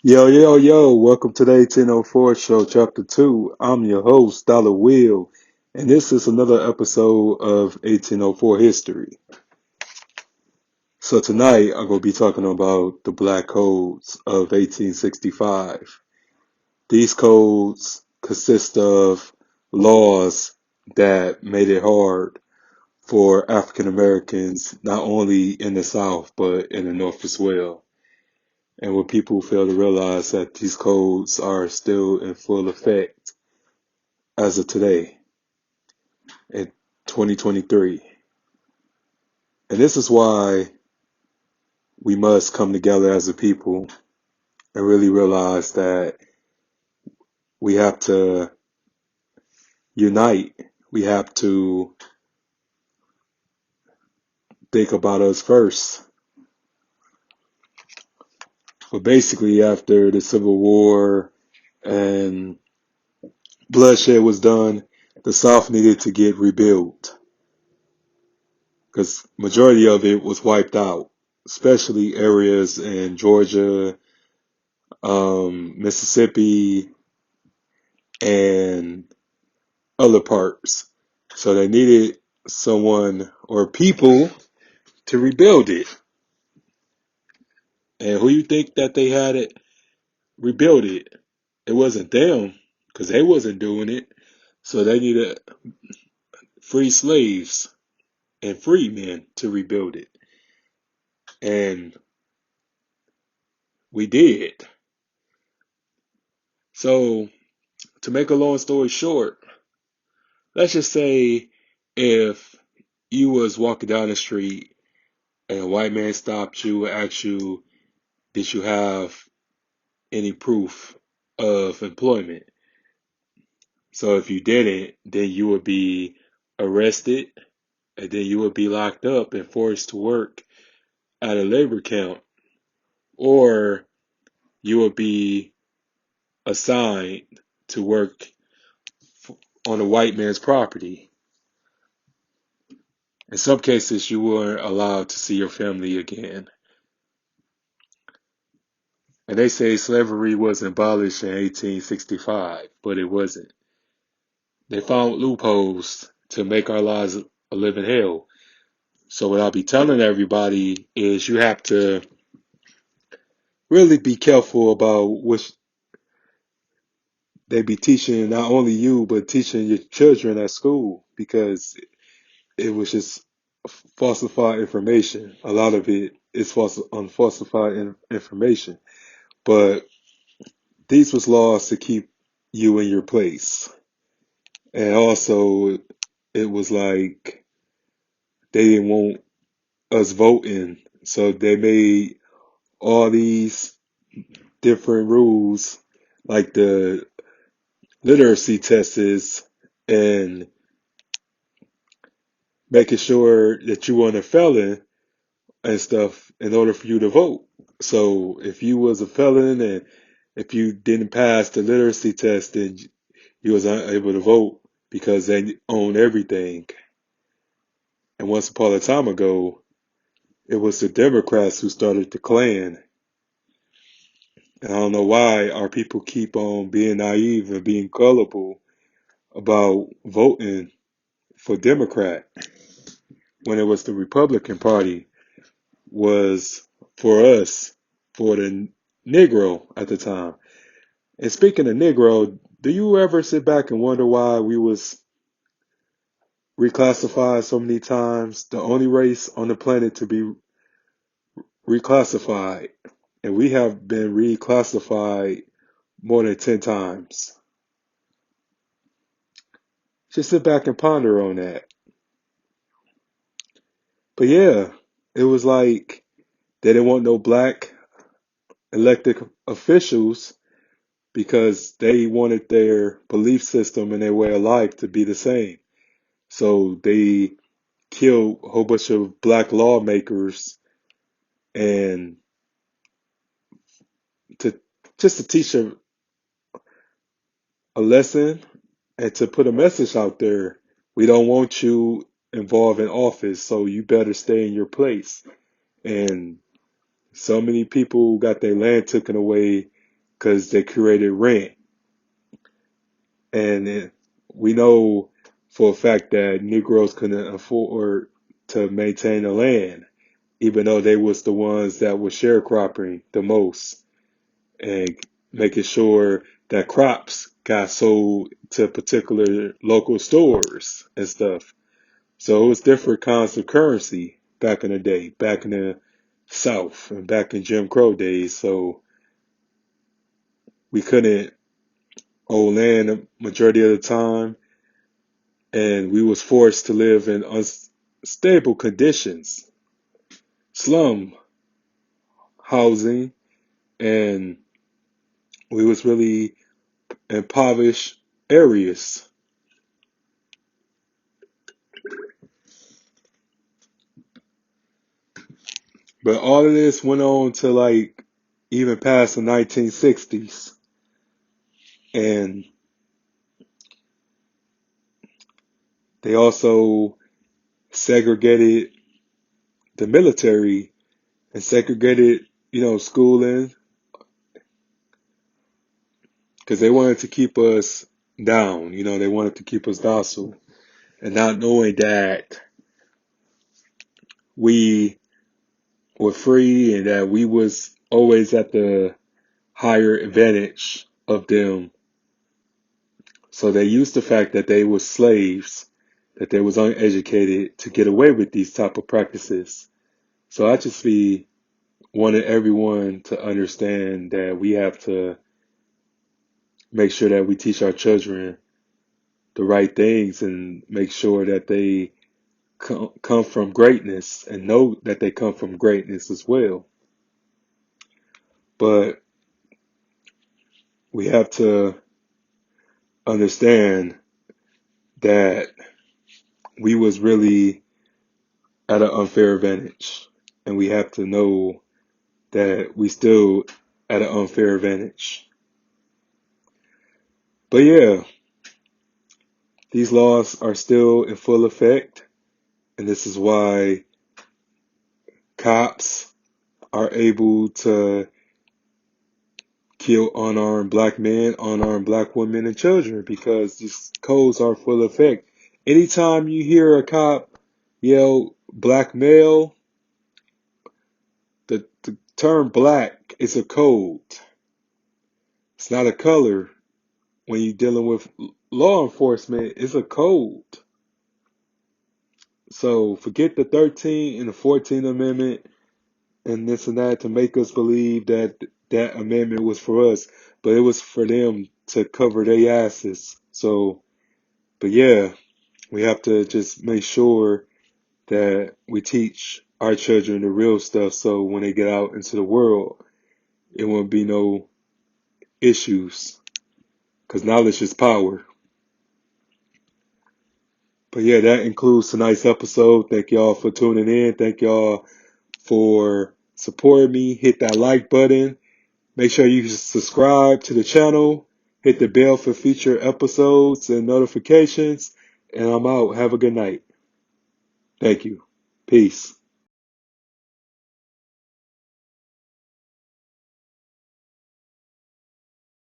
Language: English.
Yo, yo, yo, welcome to the 1804 show, chapter 2. I'm your host, Dollar Will, and this is another episode of 1804 history. So tonight, I'm going to be talking about the Black Codes of 1865. These codes consist of laws that made it hard for African Americans, not only in the South, but in the North as well. And what people fail to realize that these codes are still in full effect as of today in 2023. And this is why we must come together as a people and really realize that we have to unite. We have to think about us first. But basically, after the Civil War and bloodshed was done, the South needed to get rebuilt because majority of it was wiped out, especially areas in Georgia, Mississippi, and other parts. So they needed someone or people to rebuild it. And who you think that they had it rebuild it? It wasn't them because they wasn't doing it. So they needed free slaves and free men to rebuild it. And we did. So to make a long story short, let's just say if you was walking down the street and a white man stopped you and asked you, did you have any proof of employment? So if you didn't, then you would be arrested and then you would be locked up and forced to work at a labor camp, or you would be assigned to work on a white man's property. In some cases, you weren't allowed to see your family again. And they say slavery was abolished in 1865, but it wasn't. They found loopholes to make our lives a living hell. So what I'll be telling everybody is you have to really be careful about what they be teaching, not only you, but teaching your children at school, because it was just falsified information. A lot of it is unfalsified information. But these was laws to keep you in your place. And also, it was like they didn't want us voting. So they made all these different rules, like the literacy tests and making sure that you weren't a felon and stuff in order for you to vote. So if you was a felon and if you didn't pass the literacy test, then you was unable to vote because they own everything. And once upon a time ago, it was the Democrats who started the Klan. And I don't know why our people keep on being naive and being gullible about voting for Democrat when it was the Republican Party was for us, for the Negro at the time. And speaking of Negro, do you ever sit back and wonder why we was reclassified so many times? The only race on the planet to be reclassified. And we have been reclassified more than 10 times. Just sit back and ponder on that. But yeah, it was like they didn't want no black elected officials because they wanted their belief system and their way of life to be the same. So they killed a whole bunch of black lawmakers and to just to teach a lesson and to put a message out there. We don't want you involved in office, so you better stay in your place. And so many people got their land taken away because they created rent. And we know for a fact that Negroes couldn't afford to maintain the land, even though they was the ones that were sharecropping the most and making sure that crops got sold to particular local stores and stuff. So it was different kinds of currency back in the day, back in the South and back in Jim Crow days. So we couldn't own land the majority of the time, and we was forced to live in unstable conditions, slum housing, and we was really impoverished areas. But all of this went on to like even past the 1960s. And they also segregated the military and segregated, schooling because they wanted to keep us down. They wanted to keep us docile and not knowing that we were free and that we was always at the higher advantage of them. So they used the fact that they were slaves, that they was uneducated to get away with these type of practices. So I just be wanted everyone to understand that we have to make sure that we teach our children the right things and make sure that they come from greatness and know that they come from greatness as well. But we have to understand that we was really at an unfair advantage, and we have to know that we still at an unfair advantage. But yeah, these laws are still in full effect, and this is why cops are able to kill unarmed black men, unarmed black women, and children because these codes are full effect. Anytime you hear a cop yell black male, the term black is a code. It's not a color. When you're dealing with law enforcement, it's a code. So forget the 13th and the 14th Amendment and this and that to make us believe that that amendment was for us, but it was for them to cover their asses. So, but yeah, we have to just make sure that we teach our children the real stuff so when they get out into the world, it won't be no issues because knowledge is power. But yeah, that includes tonight's episode. Thank y'all for tuning in. Thank y'all for supporting me. Hit that like button. Make sure you subscribe to the channel. Hit the bell for future episodes and notifications. And I'm out. Have a good night. Thank you. Peace.